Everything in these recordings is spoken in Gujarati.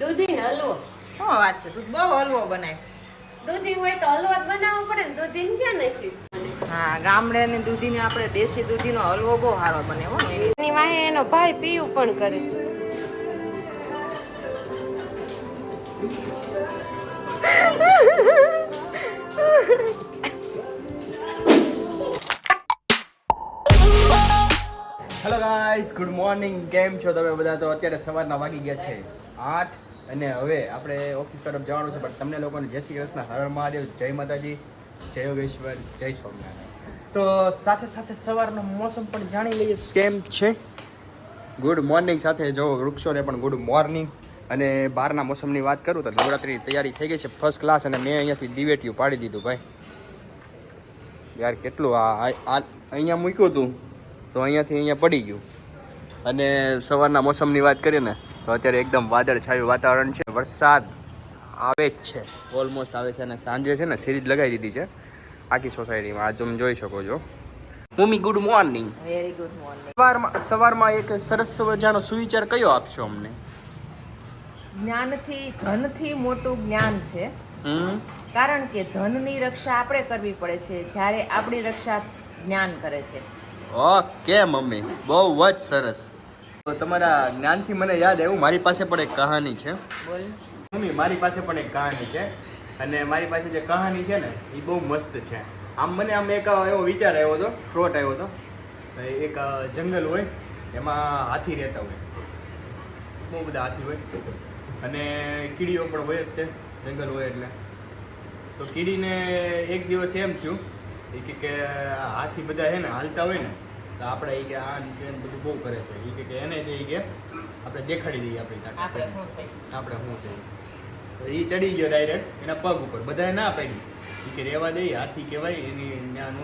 દૂધી ને હલવો. શું વાત છે, તું બહુ હલવો બનાય. દૂધી હોય તો હલવો જ બનાવવો પડે ને, દૂધી ને ક્યાં નાખ્યું? હા, ગામડેની દૂધીને આપણે દેશી દૂધીનો હલવો બહુ સારો બને હો. એની વાહે એનો ભાઈ પીવું પણ કરે. Hello guys, good morning. કેમ છો તમે બધા? તો અત્યારે સવારના વાગી ગયા છે 8 અને હવે આપણે ઓફિસ તરફ જવાનું છે. પણ તમને લોકોને જય શ્રી કૃષ્ણ, હર હર મહાદેવ, જય માતાજી, જય યોગેશ્વર, જય સ્વામિનારાયણ. તો સાથે સાથે સવારનો મોસમ પણ જાણી લઈએ કેમ છે. ગુડ મોર્નિંગ સાથે જો વૃક્ષોને પણ ગુડ મોર્નિંગ. અને બહારના મોસમની વાત કરું તો નવરાત્રિની તૈયારી થઈ ગઈ છે ફર્સ્ટ ક્લાસ. અને મેં અહીંયાથી દિવેટિયું પાડી દીધું ભાઈ. યાર કેટલું અહીંયા મૂક્યું હતું તો અહીંયાથી અહીંયા પડી ગયું. અને સવારના મોસમની વાત કરીએ ને તો અત્યારે એકદમ વાદળ છાયું વાતાવરણ છે. વરસાદ આવે જ છે, ઓલમોસ્ટ આવે છે. અને સાંજે છે ને સિરીઝ લગાવી દીધી છે આખી સોસાયટીમાં. આ તમે જોઈ શકો છો. Mummy good morning. Very good morning. સવારમાં એક સરસ મજાનો સુવિચાર કયો આપશો અમને? જ્ઞાનથી ધનથી મોટું જ્ઞાન છે. કારણ કે ધનની રક્ષા આપણે કરવી પડે છે, જ્યારે આપણી રક્ષા જ્ઞાન કરે છે. ઓકે મમ્મી, બહુ જ સરસ. તો તમારા જ્ઞાનથી મને યાદ આવ્યું, મારી પાસે પણ એક કહાની છે. બોલ મમ્મી, મારી પાસે પણ એક કહાની છે. અને મારી પાસે જે કહાની છે ને એ બહુ મસ્ત છે. આમ એક એવો વિચાર આવ્યો હતો, થોટ આવ્યો હતો. એક જંગલ હોય, એમાં હાથી રહેતા હોય, બહુ બધા હાથી હોય. અને કીડીઓ પણ હોય જ તે, જંગલ હોય એટલે. તો કીડીને એક દિવસ એમ થયું કે હાથી બધા છે ને હાલતા હોય ને તો આપણે એ કે આ બધું બહુ કરે છે. એ કે એને એ કે આપણે દેખાડી દઈએ આપણે શું છે. તો એ ચડી ગયો ડાયરેક્ટ એના પગ ઉપર. બધાએ ના પાડી, એ કે રહેવા દઈએ, હાથી કહેવાય, એની ત્યાં ન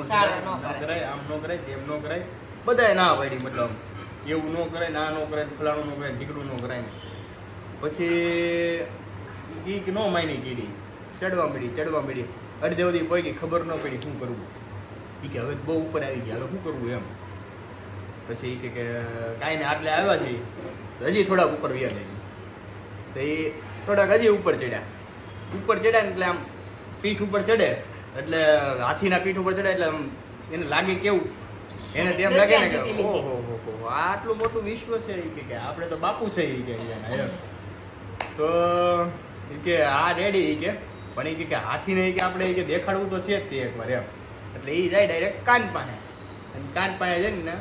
કરાય, આમ ન કરાય, તેમ ન કરાય. બધાએ ના પાડી, મતલબ એવું ન કરાય, ના ન કરાય, ફલાણું ન કરાય, ઢીકડું ન કરાય. પછી એ ન માની કીડી ચડવા મળી. અડધે બધી પડી, ખબર ન પડી શું કરવું. એ કે હવે બહુ ઉપર આવી ગયા, હવે શું કરવું એમ. પછી એ કે કાંઈ ને આટલે આવ્યા છે, હજી થોડાક ઉપર વ્યા જાય. તો એ થોડાક હજી ઉપર ચડ્યા ને એટલે આમ પીઠ ઉપર ચડે એટલે હાથીના પીઠ ઉપર ચડે એટલે આમ એને લાગે કેવું, એને તેમ લાગે ને કે ઓહો આટલું મોટું વિશ્વ છે. એ કે આપણે તો બાપુ છે. એ કે એમ તો એ કે આ રેડી. એ કે પણ એ કે હાથીને કે આપણે એ કે દેખાડવું તો છે જ તે એકવાર એમ. એટલે એ જાય ડાયરેક્ટ કાન પાસે. અને કાન પાસે જઈને ને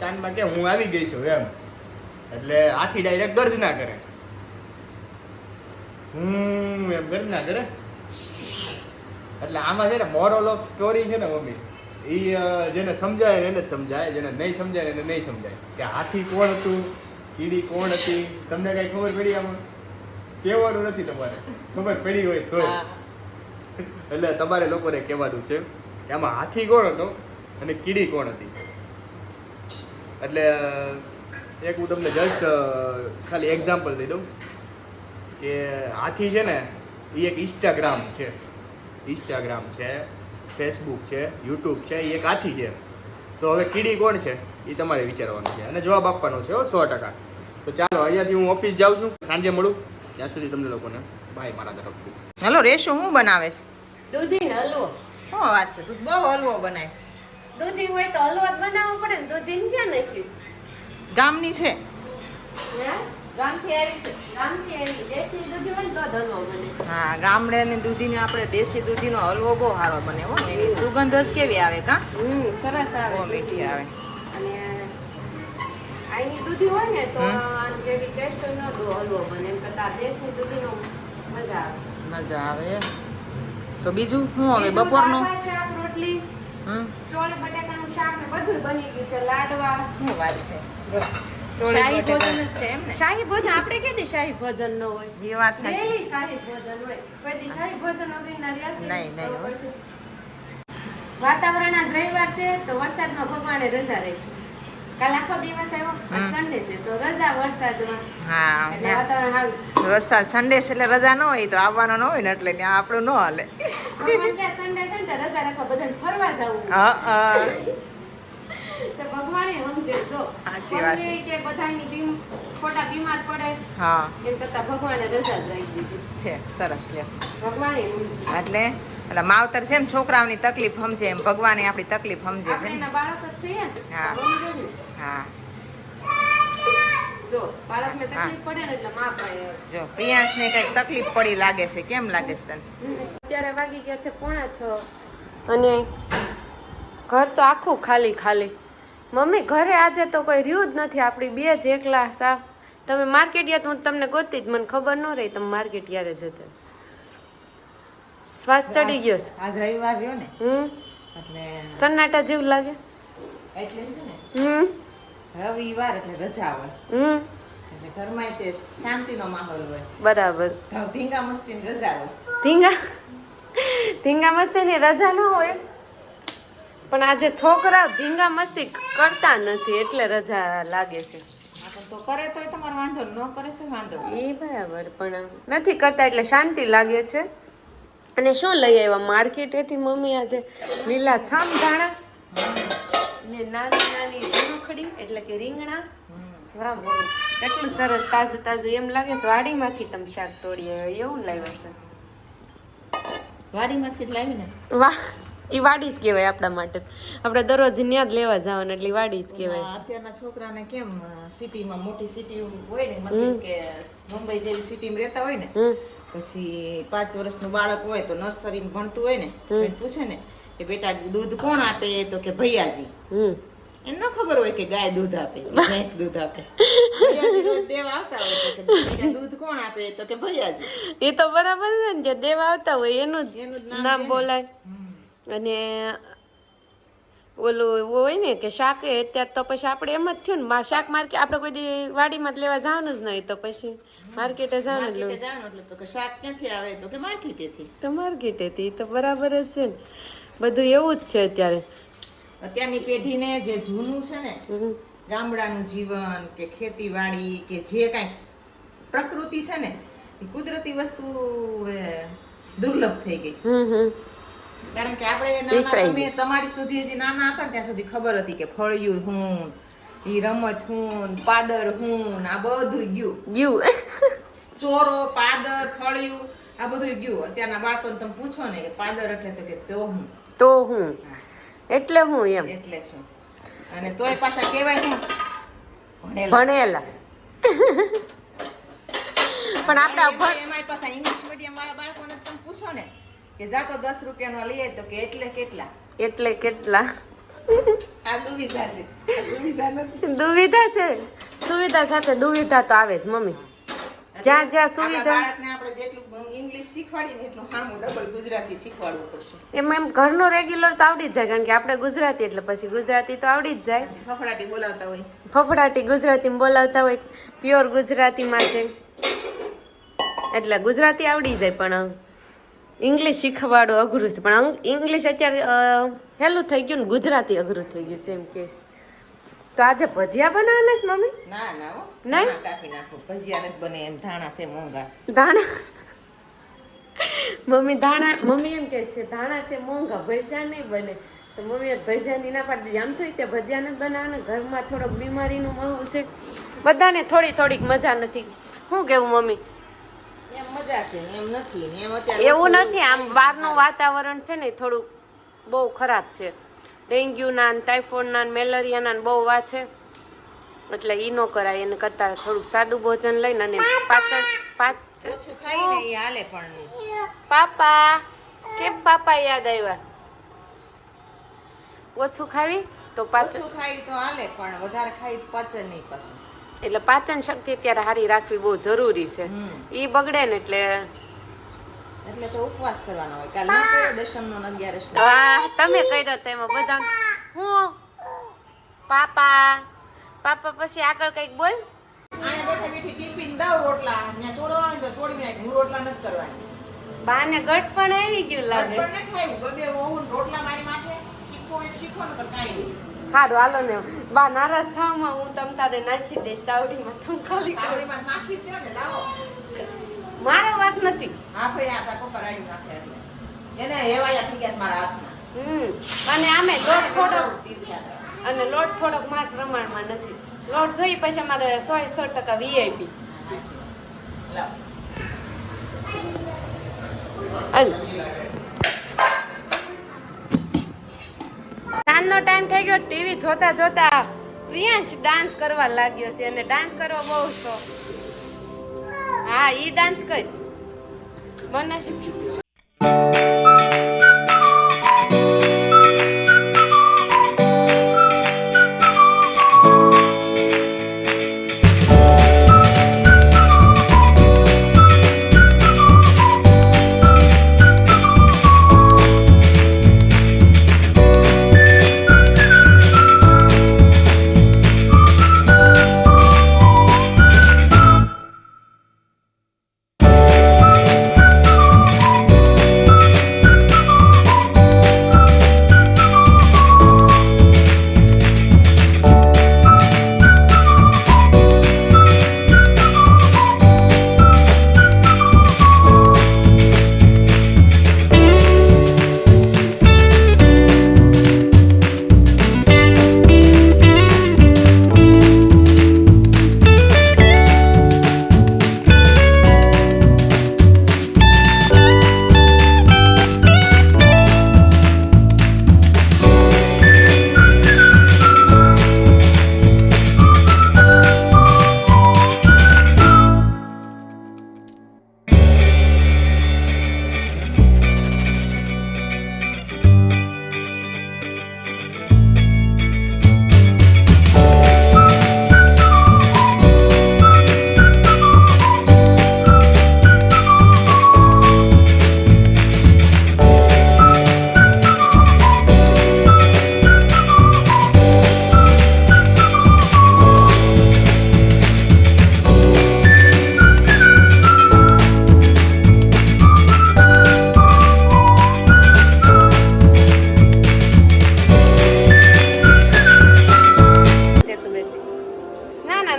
કાનમાં કે હું આવી ગઈ છું એમ. એટલે હાથી ડાયરેક્ટ ગર્જના કરે, એમ ગર્જના કરે. એટલે આમાં છે ને મોરલ ઓફ સ્ટોરી છે ને મમ્મી, એ જેને સમજાય ને એને જ સમજાય, જેને નહીં સમજાય ને એને નહીં સમજાય. કે હાથી કોણ હતું, કીડી કોણ હતી, તમને કઈ ખબર પડી? આમાં કહેવાનું નથી, તમારે ખબર પડી હોય તો. એટલે તમારે લોકોને કહેવાનું છે કે આમાં હાથી કોણ હતો અને કીડી કોણ હતી. એટલે એક હું તમને જસ્ટ ખાલી એક્ઝામ્પલ દઈ દઉં કે હાથી છે ને એ એક ઇન્સ્ટાગ્રામ છે, ફેસબુક છે, યુટ્યુબ છે, એ એક હાથી છે. તો હવે કીડી કોણ છે એ તમારે વિચારવાનું છે અને જવાબ આપવાનો છે 100%. તો ચાલો, અહીંયાથી હું ઓફિસ જાઉં છું, સાંજે મળું. ત્યાં સુધી તમને લોકોને બાય મારા તરફથી. હેલો રેશુ, શું બનાવે છે? દૂધી ને હલવો. શું વાત છે, તું બહુ હલવો બનાય. દૂધી હોય તો હલવો જ બનાવવો પડે ને, દૂધી ને ક્યાં નાખ્યું? ગામની છે? હે? ગામથી આવી છે. ગામથી આવી. દેશની દૂધી હોય ને તો જ હલવો બને. હા, ગામડેની દૂધીને આપણે દેશી દૂધીનો હલવો બહુ સારો બને હો. એની સુગંધ જ કેવી આવે, કા સરસ આવે, બહુ મીઠી આવે. અને આની દૂધી હોય ને તો જેવી ટેસ્ટ ન હલવો બને, એમ કરતા દેશની દૂધીનો મજા આવે. તો બીજું શું હવે બપોરનું? શાક, રોટલી, ચોળી બટાકાનું શાક ને બધું બની ગયું છે. લાડવા. શું વાત છે, શાહી ભોજન છે એમ ને? શાહી ભોજન આપણે કીધી શાહી ભોજન ન હોય. એ વાત સાચી. ડેલી શાહી ભોજન હોય. કોઈ દી શાહી ભોજન વગરના રહેશે નહીં. વાતાવરણ આજ રવિવાર છે તો વરસાદમાં ભગવાને રજા રાખી. કાલ આખો દિવસ આવ્યો, સન્ડે છે તો રજા વરસાદમાં. હા, એટલે વાતાવરણ હાઉસ. વરસાદ સન્ડે છે એટલે રજા ન હોય તો આવવાનો ન હોય ને, એટલે ત્યાં આપણું ન હાલે. ભગવાન કે સન્ડે છે ને તો રજા રાખવા બધાને ફરવા જવું. તો ભગવાને સમજે જો સાચી વાત છે. કે બધાની ખોટા બીમાર પડે હા એમ કરતા ભગવાને રજા જ રાખી દીધી. છે સરસ લ્યો. ભગવાને સમજે. એટલે માવતર છે ને છોકરાઓની તકલીફ સમજે એમ ભગવાને આપણી તકલીફ સમજે છે આપણે ને. એના બાળક જ છીએ ને. હા. સમજે ને. હા જો બાળકને તકલીફ પડે ને એટલે માં પડે. જો પિયાસને કંઈક તકલીફ પડી લાગે છે. કેમ લાગે છે તને? અત્યારે વાગી ગયા છે 5:45 અને ઘર તો આખું ખાલી ખાલી. મમ્મી ઘરે આજે તો કોઈ રહ્યું જ નથી, આપણી બે જ એકલા સા. તમે માર્કેટ ગયા તો હું તમને ગોતી જ, મને ખબર ન રહી તમે માર્કેટ ક્યારે જતા. શ્વાસ ચડી ગયો છે. આજ રવિવાર રહ્યો ને એટલે સન્નાટા જેવું લાગે. એટલે છે ને રવિવાર એટલે રજા હોય એટલે ઘરમાં તે શાંતિનો માહોલ હોય. બરાબર. ધીંગા મસ્તીની રજા હોય. ધીંગા મસ્તીની રજા ન હોય, પણ આજે છોકરા ધીંગા મસ્તી કરતા નથી એટલે રજા લાગે છે. તો કરે તોય તમારો વાંધો, ન કરે તો વાંધો. એ બરાબર, પણ નથી કરતા એટલે શાંતિ લાગે છે. અને શું લઈ આવ્યા માર્કેટેથી મમ્મી આજે? લીલા છમ ધાણા ને નાની નાની જીરુખડી એટલે કે રીંગણા. વાહ મમ્મી, કેટલું સરસ તાજું તાજું. એમ લાગે છે વાડીમાંથી તમે શાક તોડી આવ્યા એવું લાવ્યા છે. વાડીમાંથી જ લાવી ને. વાહ, એ વાડી જ કહેવાય આપણા માટે. આપણે દરરોજ ત્યાં જ લેવા જવાનું એટલે વાડી જ કહેવાય. અત્યારના છોકરાને કેમ સિટીમાં મોટી સિટી હોય ને, મતલબ કે મુંબઈ જેવી સિટીમાં રહેતા હોય ને, પછી 5 વર્ષનું બાળક હોય તો નર્સરી ભણતું હોય ને, તો એને પૂછે ને કે બેટા દૂધ કોણ આપે, તો કે ભૈયાજી. એને ન ખબર હોય કે ગાય દૂધ આપે કે ભેંસ દૂધ આપે. ભૈયાજી રોજ દેવા આવતા હોય તો કે બેટા દૂધ કોણ આપે, તો કે ભૈયાજી. એ તો બરાબર છે ને, જે દેવા આવતા હોય એનું જ નામ બોલાય. અને ઓલું હોય ને કે શાક, અત્યારે તો પછી આપણે એમ જ થયું ને શાક માર્કેટ આપણે કોઈ દી વાડીમાં જ લેવા જવાનું જ નહીં, તો પછી માર્કેટે જવાનું જ એટલે તો કે શાક ક્યાંથી આવે, તો કે માર્કેટેથી. તો માર્કેટેથી. તો બરાબર જ છે ને, બધું એવું જ છે અત્યારે. અત્યારની પેઢીને જે જૂનું છે ને ગામડાનું જીવન કે ખેતીવાડી કે જે કાંઈ પ્રકૃતિ છે ને એ કુદરતી વસ્તુ દુર્લભ થઈ ગઈ. કારણ કે આપણે તમારી સુધી હજી નાના હતા ત્યાં સુધી ખબર હતી કે ફળિયું હું, ઈ રમત હું, પાદર હું, આ બધું ગયું. ચોરો, પાદર, ફળિયું આ બધું ગયું. અત્યારના બાળકોને તમે પૂછો ને કે પાદર એટલે તો કે તો હું એટલે હું એમ એટલે શું, અને તોય પાછા કહેવાય હું ભણેલા. પણ આપણે એમાંય પાછા ઇંગ્લિશ મીડિયમ વાળા બાળકોને તમે પૂછો ને કે જા તો 10 રૂપિયાનો લઈએ તો કે એટલે કેટલા. આ દુવિધા છે, સુવિધા નથી. દુવિધા છે, સુવિધા સાથે દુવિધા તો આવે જ મમ્મી. જ્યાં જ્યાં સુવિધા, બાળકને આપણે જેટલું ઇંગ્લિશ શીખવાડીને એટલું સામું ડબલ ગુજરાતી શીખવાડવું પડશે. એમ ઘરનું રેગ્યુલર તો આવડી જ જાય, કારણ કે આપણે ગુજરાતી એટલે પછી ગુજરાતી તો આવડી જ જાય. ફફડાટી બોલાવતા હોય, ફફડાટી ગુજરાતીમાં બોલાવતા હોય, પ્યોર ગુજરાતીમાં છે એટલે ગુજરાતી આવડી જાય. પણ ઇંગ્લિશ શીખવાડો અઘરું છે, પણ ઇંગ્લિશ અત્યારે હેલું થઈ ગયું ને ગુજરાતી અઘરું થઈ ગયું છે એમ કે. તો આજે ભજીયા બનાવવાના છે મમ્મી? ના હો, નહીં કાપી નાખો. ભજીયા નથી બને, એમ ધાણા છે મોંઘા. ધાણા મમ્મી એમ કહે છે ધાણા છે મોંઘા, ભજીયા નહીં બને. તો મમ્મીએ ભજીયાની ના પાડી દીધી. આમ થોડી તે ભજીયા નથી બનાવવાના, ઘરમાં થોડોક બીમારીનું માહોલ છે, બધાને થોડીક મજા નથી. શું કેવું મમ્મી? એમ મજા છે એમ નથી, એમ અત્યારે એવું નથી. આમ બહારનું વાતાવરણ છે ને થોડુંક બહુ ખરાબ છે. ડેન્ગ્યુના, ટાઇફોઇડના, મેલેરિયાના બહુ વાત છે, એટલે ઈ ન કરાય. એને કરતાં થોડુંક સાદું ભોજન લઈને અને ઓછું ખાઈને ઈ હાલે. પણ પાપા કેમ પાપા યાદ આવ્યા? ઓછું ખાવી તો ઓછું ખાઈ તો હાલે, પણ વધારે ખાઈ પચે નહીં પાછું. એટલે પાચન શક્તિ અત્યારે સારી રાખવી બહુ જરૂરી છે. ઈ બગડે ને એટલે તો ઉપવાસ કરવાનો હોય. કાલ ના કર્યો દશમનો 11સ. તમે કર્યો તો એમાં બધા હું પાપા પછી આગળ કઈક બોલ. આને બેઠા બેઠી ટિફિન દાવ રોટલા ને છોડવાની તો છોડી નાખ. હું રોટલા નથી કરવાની. બાને ગટ પણ આવી ગયું લાગે. ગટ પણ ન ખાઈ બબે હોવું રોટલા મારી માથે શીખો ને કાઈ નહીં. હારું હાલો ને બા નારાજ થવામાં હું તમ તારે નાખી દઈશ તાવડીમાં. તમે ખાલી તાવડીમાં નાખી દો ને, લાવો. મારો વાત નથી. હા ભાઈ આ કોપર આડી નાખે એને હેવાયા થઈ ગયા મારા હાથમાં. અને આમે દોઢ ફોટો અને લોટ થોડોક માત્ર પ્રમાણમાં નથી. લોટ જોઈ પછી અમારે 100% VIP. લાવ. હાલ. સાંજનો ટાઈમ થઈ ગયો. ટીવી જોતા જોતા પ્રિયાંશ ડાન્સ કરવા લાગ્યો છે અને ડાન્સ કરવો બહુ શોખ. હા ઈ ડાન્સ કર મને શીખ્યું.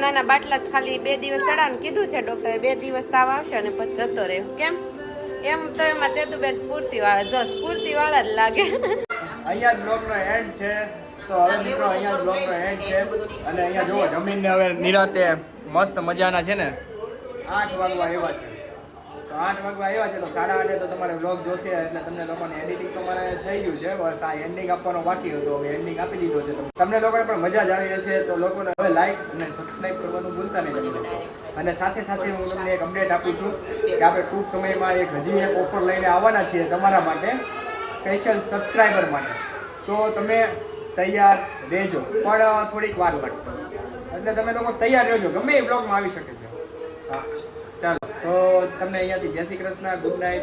નાના બાટલા ખાલી 2 દિવસ ચડાવવાનું કીધું છે ડોક્ટરે. 2 દિવસ તાવ આવશે અને પછી જતો રહે. કેમ એમ તો એમાં ચેતુબેન સ્ફૂર્તિ વાળા જ લાગે. અહીંયા જ બ્લોગનો એન્ડ છે. તો હવે મિત્રો અહીંયા જ બ્લોગનો એન્ડ છે. અને અહીંયા જુઓ જમીનને હવે નિરાતે મસ્ત મજાના છે ને 8 વાગવા આવ્યા છે. તો 8 વાગવા આવ્યા છે તો 8:30 તો તમારે બ્લોગ જોશે એટલે તમને લોકોને એડિટિંગ તો મારે થઈ ગયું છે. બસ આ એન્ડિંગ આપવાનો બાકી હતો. હવે એન્ડિંગ આપી દીધો છે. તમને લોકોને પણ મજા જ આવી હશે. તો લોકોને હવે લાઈક અને સબસ્ક્રાઈબ કરવાનું ભૂલતા નહીં તમે. અને સાથે સાથે હું તમને એક અપડેટ આપું છું કે આપણે ટૂંક સમયમાં હજી એક ઓફર લઈને આવવાના છીએ તમારા માટે, સ્પેશિયલ સબસ્ક્રાઈબર માટે. તો તમે તૈયાર રહેજો, પણ થોડીક વાર લાગશે. એટલે તમે લોકો તૈયાર રહેજો, ગમે એ બ્લોગમાં આવી શકે છે. હા ચાલો તો તમને અહીંયાથી જય શ્રી કૃષ્ણ, ગુડ નાઇટ.